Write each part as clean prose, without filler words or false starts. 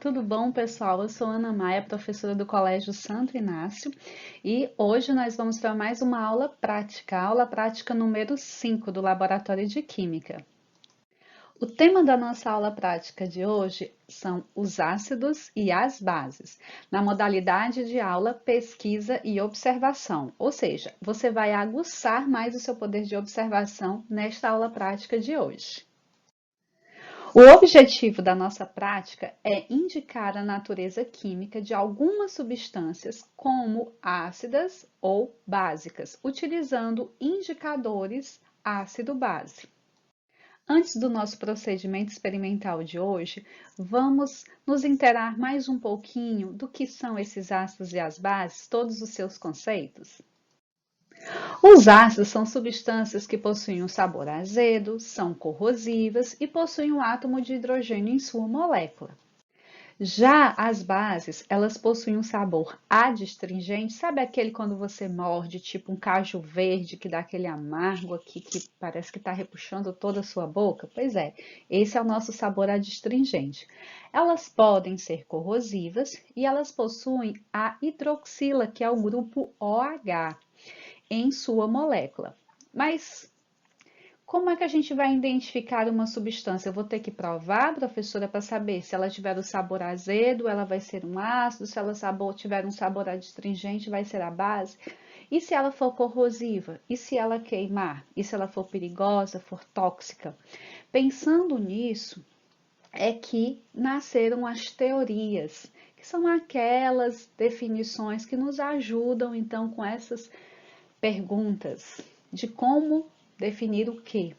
tudo bom, pessoal? Eu sou Ana Maia, professora do Colégio Santo Inácio, e hoje nós vamos para mais uma aula prática número 5 do Laboratório de Química. O tema da nossa aula prática de hoje são os ácidos e as bases, na modalidade de aula pesquisa e observação, ou seja, você vai aguçar mais o seu poder de observação nesta aula prática de hoje. O objetivo da nossa prática é indicar a natureza química de algumas substâncias como ácidas ou básicas, utilizando indicadores ácido-base. Antes do nosso procedimento experimental de hoje, vamos nos inteirar mais um pouquinho do que são esses ácidos e as bases, todos os seus conceitos. Os ácidos são substâncias que possuem um sabor azedo, são corrosivas e possuem um átomo de hidrogênio em sua molécula. Já as bases, elas possuem um sabor adstringente, sabe aquele quando você morde, tipo um caju verde, que dá aquele amargo aqui, que parece que está repuxando toda a sua boca? Pois é, esse é o nosso sabor adstringente. Elas podem ser corrosivas e elas possuem a hidroxila, que é o grupo OH em sua molécula. Mas como é que a gente vai identificar uma substância? Eu vou ter que provar, professora, para saber se ela tiver o sabor azedo, ela vai ser um ácido, se ela tiver um sabor adstringente, vai ser a base. E se ela for corrosiva? E se ela queimar? E se ela for perigosa, for tóxica? Pensando nisso, é que nasceram as teorias, que são aquelas definições que nos ajudam, então, com essas perguntas de como definir o quê.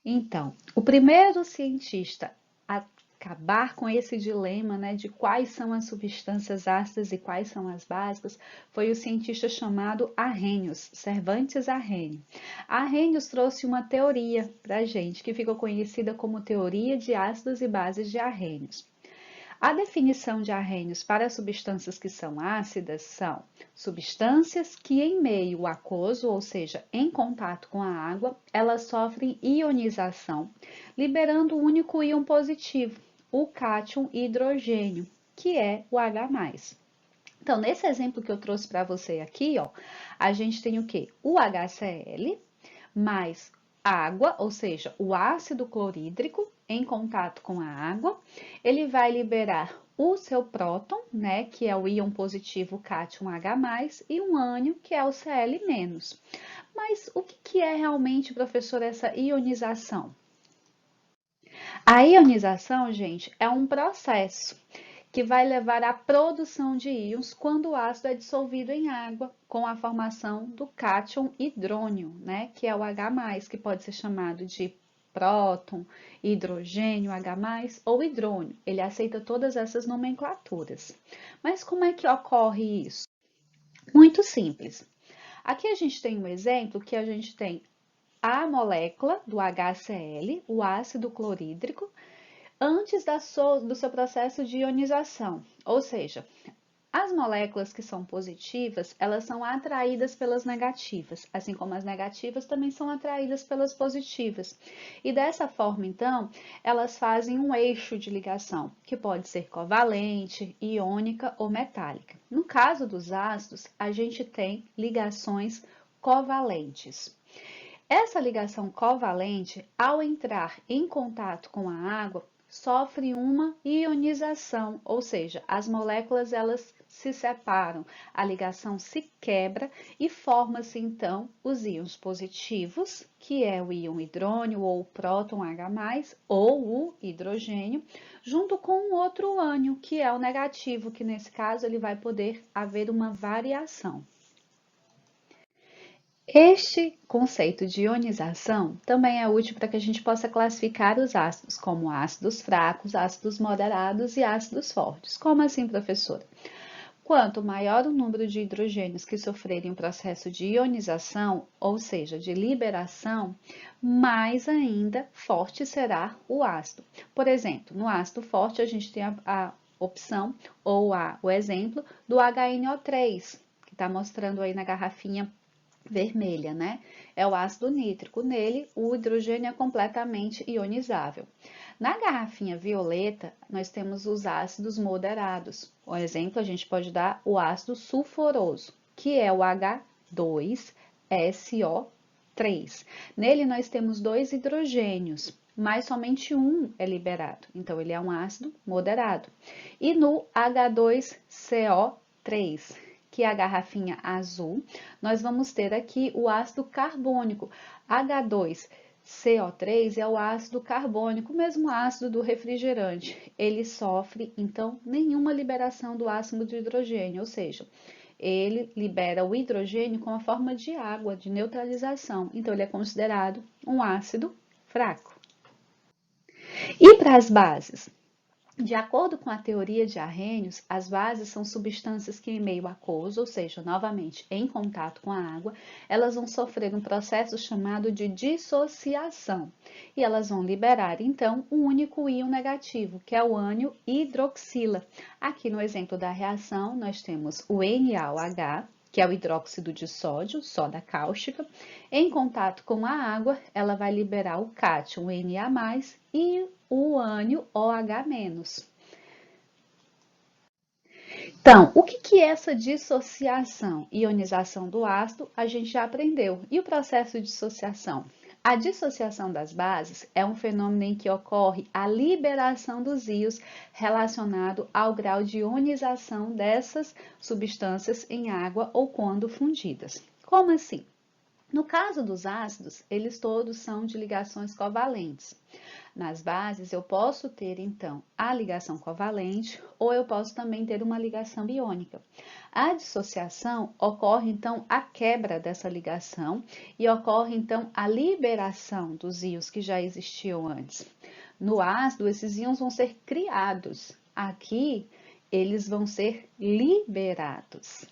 Então, o primeiro cientista a acabar com esse dilema, né, de quais são as substâncias ácidas e quais são as básicas, foi o cientista chamado Arrhenius, Cervantes Arrhenius. Arrhenius trouxe uma teoria para a gente, que ficou conhecida como teoria de ácidos e bases de Arrhenius. A definição de Arrhenius para substâncias que são ácidas são substâncias que em meio aquoso, ou seja, em contato com a água, elas sofrem ionização, liberando o único íon positivo, o cátion hidrogênio, que é o H+. Então, nesse exemplo que eu trouxe para você aqui, ó, a gente tem o quê? O HCl mais água, ou seja, o ácido clorídrico em contato com a água, ele vai liberar o seu próton, né, que é o íon positivo cátion H+, e um ânion, que é o Cl-. Mas o que é realmente, professor, essa ionização? A ionização, gente, é um processo que vai levar à produção de íons quando o ácido é dissolvido em água, com a formação do cátion hidrônio, né, que é o H+, que pode ser chamado de próton, hidrogênio, H+, ou hidrônio. Ele aceita todas essas nomenclaturas. Mas como é que ocorre isso? Muito simples. Aqui a gente tem um exemplo que a gente tem a molécula do HCl, o ácido clorídrico, antes do seu processo de ionização, ou seja, as moléculas que são positivas, elas são atraídas pelas negativas, assim como as negativas também são atraídas pelas positivas. E dessa forma, então, elas fazem um eixo de ligação, que pode ser covalente, iônica ou metálica. No caso dos ácidos, a gente tem ligações covalentes. Essa ligação covalente, ao entrar em contato com a água, sofre uma ionização, ou seja, as moléculas elas se separam, a ligação se quebra e forma-se então os íons positivos, que é o íon hidrônio ou o próton H+, ou o hidrogênio, junto com o outro ânion, que é o negativo, que nesse caso ele vai poder haver uma variação. Este conceito de ionização também é útil para que a gente possa classificar os ácidos como ácidos fracos, ácidos moderados e ácidos fortes. Como assim, professora? Quanto maior o número de hidrogênios que sofrerem um processo de ionização, ou seja, de liberação, mais ainda forte será o ácido. Por exemplo, no ácido forte a gente tem a opção ou o exemplo do HNO3, que está mostrando aí na garrafinha vermelha, né? É o ácido nítrico. Nele, o hidrogênio é completamente ionizável. Na garrafinha violeta, nós temos os ácidos moderados. Por exemplo, a gente pode dar o ácido sulfuroso, que é o H2SO3. Nele, nós temos dois hidrogênios, mas somente um é liberado. Então, ele é um ácido moderado. E no H2CO3, que é a garrafinha azul, nós vamos ter aqui o ácido carbônico. H2CO3 é o ácido carbônico, o mesmo ácido do refrigerante. Ele sofre, então, nenhuma liberação do ácido de hidrogênio, ou seja, ele libera o hidrogênio com a forma de água, de neutralização. Então, ele é considerado um ácido fraco. E para as bases? De acordo com a teoria de Arrhenius, as bases são substâncias que, em meio aquoso, ou seja, novamente em contato com a água, elas vão sofrer um processo chamado de dissociação. E elas vão liberar, então, um único íon negativo, que é o ânion hidroxila. Aqui no exemplo da reação, nós temos o NaOH, que é o hidróxido de sódio, soda cáustica. Em contato com a água, ela vai liberar o cátion, o Na+, e o ânion OH-. Então, o que é essa dissociação? Ionização do ácido, a gente já aprendeu. E o processo de dissociação? A dissociação das bases é um fenômeno em que ocorre a liberação dos íons relacionado ao grau de ionização dessas substâncias em água ou quando fundidas. Como assim? No caso dos ácidos, eles todos são de ligações covalentes. Nas bases, eu posso ter, então, a ligação covalente ou eu posso também ter uma ligação iônica. A dissociação ocorre, então, a quebra dessa ligação e ocorre, então, a liberação dos íons que já existiam antes. No ácido, esses íons vão ser criados. Aqui, eles vão ser liberados.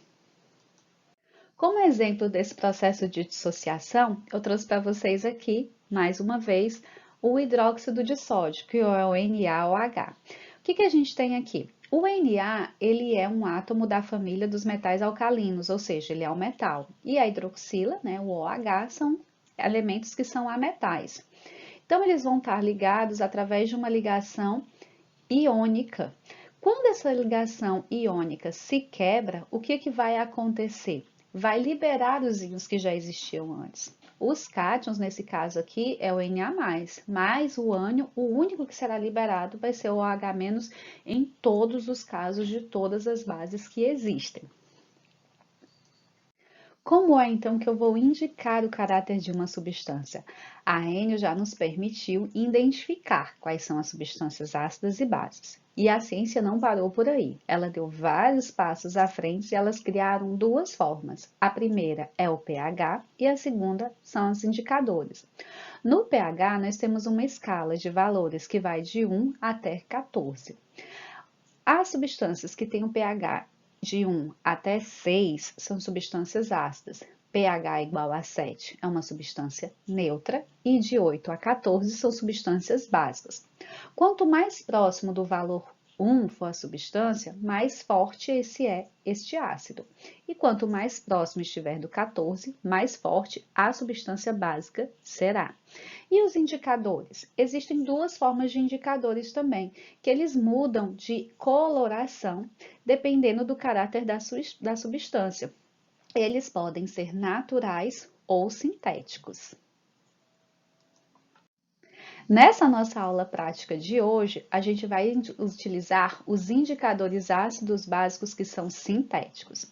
Como exemplo desse processo de dissociação, eu trouxe para vocês aqui, mais uma vez, o hidróxido de sódio, que é o NaOH. O que a gente tem aqui? O Na, ele é um átomo da família dos metais alcalinos, ou seja, ele é um metal. E a hidroxila, né, o OH, são elementos que são ametais. Então, eles vão estar ligados através de uma ligação iônica. Quando essa ligação iônica se quebra, o que vai acontecer? Vai liberar os íons que já existiam antes. Os cátions, nesse caso aqui, é o Na+, mas o ânion, o único que será liberado vai ser o OH- em todos os casos de todas as bases que existem. Como é então que eu vou indicar o caráter de uma substância? A Arrhenius já nos permitiu identificar quais são as substâncias ácidas e bases. E a ciência não parou por aí. Ela deu vários passos à frente e elas criaram duas formas. A primeira é o pH e a segunda são os indicadores. No pH, nós temos uma escala de valores que vai de 1 até 14. As substâncias que têm o pH de 1 até 6 são substâncias ácidas. pH igual a 7 é uma substância neutra e de 8 a 14 são substâncias básicas. Quanto mais próximo do valor 1 for a substância, mais forte este ácido. E quanto mais próximo estiver do 14, mais forte a substância básica será. E os indicadores? Existem duas formas de indicadores também, que eles mudam de coloração dependendo do caráter da substância. Eles podem ser naturais ou sintéticos. Nessa nossa aula prática de hoje, a gente vai utilizar os indicadores ácidos básicos que são sintéticos.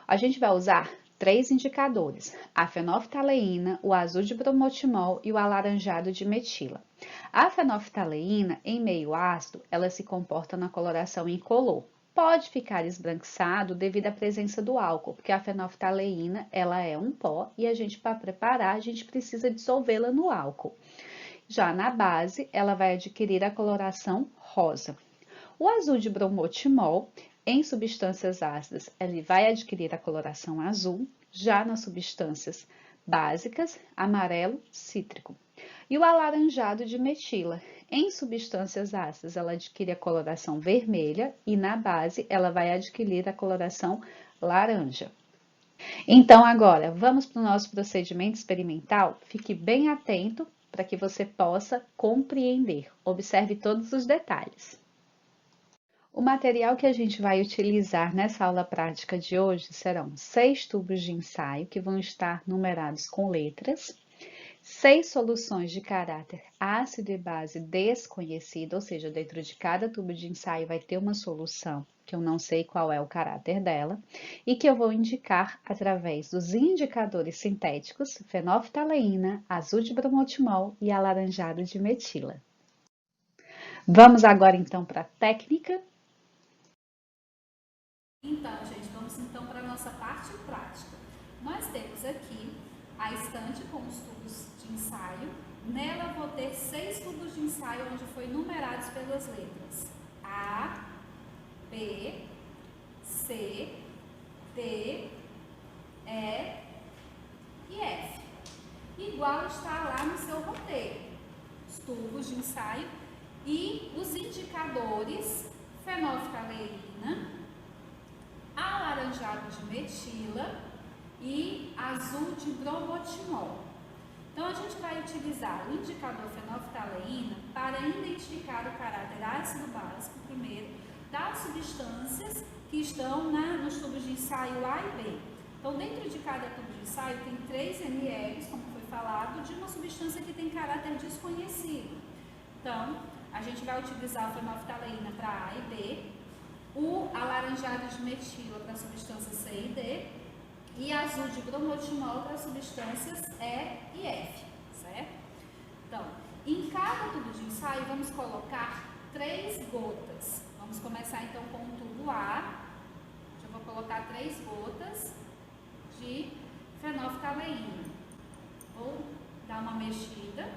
A gente vai usar três indicadores: a fenolftaleína, o azul de bromotimol e o alaranjado de metila. A fenolftaleína, em meio ácido, ela se comporta na coloração incolor. Pode ficar esbranquiçado devido à presença do álcool, porque a fenolftaleína, ela é um pó e para preparar, a gente precisa dissolvê-la no álcool. Já na base, ela vai adquirir a coloração rosa. O azul de bromotimol, em substâncias ácidas, ele vai adquirir a coloração azul, já nas substâncias básicas, amarelo cítrico. E o alaranjado de metila, em substâncias ácidas, ela adquire a coloração vermelha e na base ela vai adquirir a coloração laranja. Então, agora, vamos para o nosso procedimento experimental? Fique bem atento para que você possa compreender. Observe todos os detalhes. O material que a gente vai utilizar nessa aula prática de hoje serão 6 tubos de ensaio, que vão estar numerados com letras, 6 soluções de caráter ácido e base desconhecido, ou seja, dentro de cada tubo de ensaio vai ter uma solução, que eu não sei qual é o caráter dela, e que eu vou indicar através dos indicadores sintéticos, fenolftaleína, azul de bromotimol e alaranjado de metila. Vamos agora então para a técnica. Então, gente, vamos então para a nossa parte prática. Nós temos aqui a estante com os tubos de ensaio. Nela vou ter 6 tubos de ensaio onde foi numerados pelas letras A, B, C, D, E e F. Igual está lá no seu roteiro. Os tubos de ensaio e os indicadores fenolftaleína, alaranjado de metila e azul de bromotimol. Então, a gente vai utilizar o indicador fenolftaleína para identificar o caráter ácido básico, primeiro, das substâncias que estão nos tubos de ensaio A e B. Então, dentro de cada tubo de ensaio tem 3 ml, como foi falado, de uma substância que tem caráter desconhecido. Então, a gente vai utilizar a fenolftaleína para A e B, o alaranjado de metila para substâncias C e D e azul de bromotimol para substâncias E e F, certo? Então, em cada tubo de ensaio vamos colocar 3 gotas. Vamos começar então com o tubo A. Eu vou colocar 3 gotas de fenolftaleína. Vou dar uma mexida,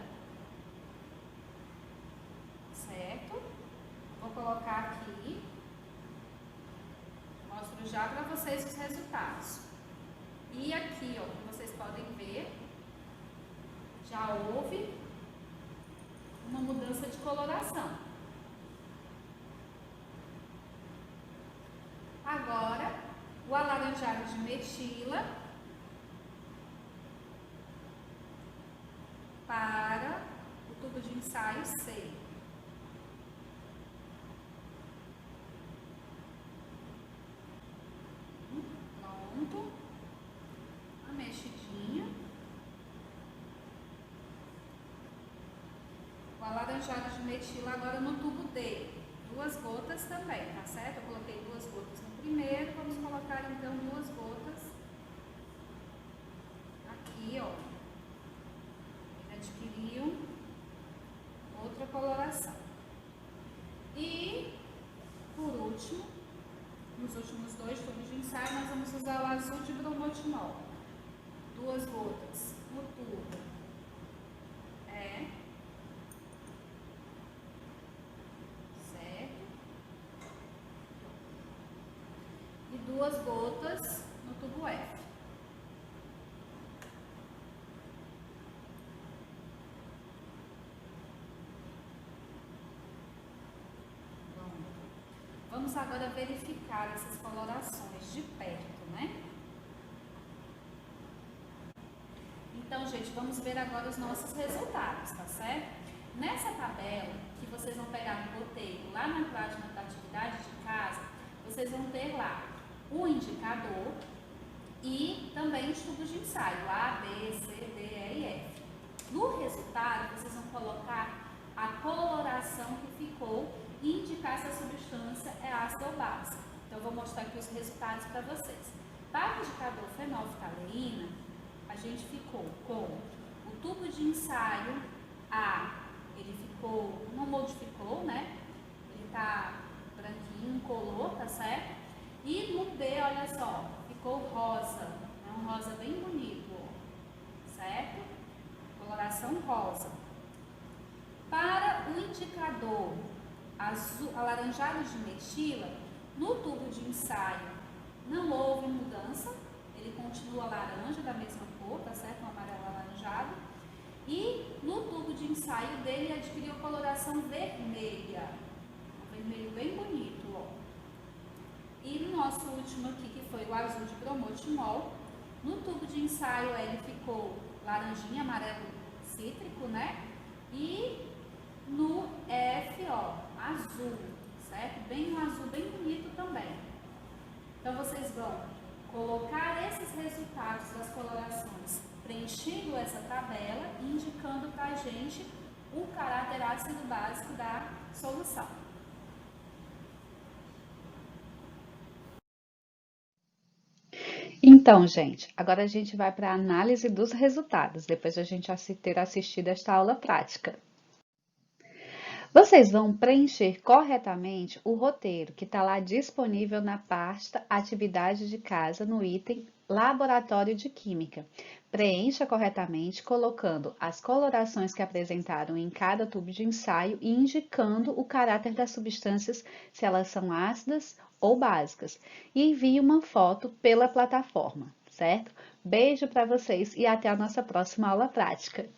certo? Vou colocar aqui. Mostro já para vocês os resultados. E aqui, ó, como vocês podem ver, já houve uma mudança de coloração. Agora, o alaranjado de metila para o tubo de ensaio C. Pronto. Uma mexidinha. O alaranjado de metila agora no tubo D. 2 gotas também, tá certo? Eu coloquei 2 gotas no primeiro, vamos colocar então 2 gotas aqui, ó. Ele adquiriu outra coloração. E, por último, nos últimos 2 tubos de ensaio, nós vamos usar o azul de bromotimol. 2 gotas no tubo E, certo? E 2 gotas no tubo F. Vamos agora verificar essas colorações de perto, né? Então, gente, vamos ver agora os nossos resultados, tá certo? Nessa tabela, que vocês vão pegar no roteiro, lá na página da atividade de casa, vocês vão ter lá o indicador e também os tubos de ensaio, A, B, C, D, E e F. No resultado, vocês vão colocar a coloração que ficou e indicar se a substância é ácida ou básica. Então, eu vou mostrar aqui os resultados para vocês. Para o indicador fenolftaleína, a gente ficou com o tubo de ensaio A, ele ficou, não modificou, né? Ele tá branquinho, incolor, tá certo? E no B, olha só, ficou rosa, é um rosa bem bonito, ó, certo? Coloração rosa. Para o indicador azul, alaranjado de metila, no tubo de ensaio não houve mudança, ele continua laranja da mesma cor, tá certo? Um amarelo alaranjado. E no tubo de ensaio dele adquiriu coloração vermelha, um vermelho bem bonito, ó. E no nosso último aqui, que foi o azul de bromotimol, No tubo de ensaio ele ficou laranjinha, amarelo cítrico, né? E no F, ó, azul, certo? Bem um azul bem bonito também. Então vocês vão colocar esses resultados das colorações preenchendo essa tabela e indicando para a gente o caráter ácido básico da solução. Então, gente, agora a gente vai para a análise dos resultados, depois de a gente ter assistido esta aula prática. Vocês vão preencher corretamente o roteiro que está lá disponível na pasta Atividade de Casa, no item Laboratório de Química. Preencha corretamente, colocando as colorações que apresentaram em cada tubo de ensaio e indicando o caráter das substâncias, se elas são ácidas ou básicas. E envie uma foto pela plataforma, certo? Beijo para vocês e até a nossa próxima aula prática.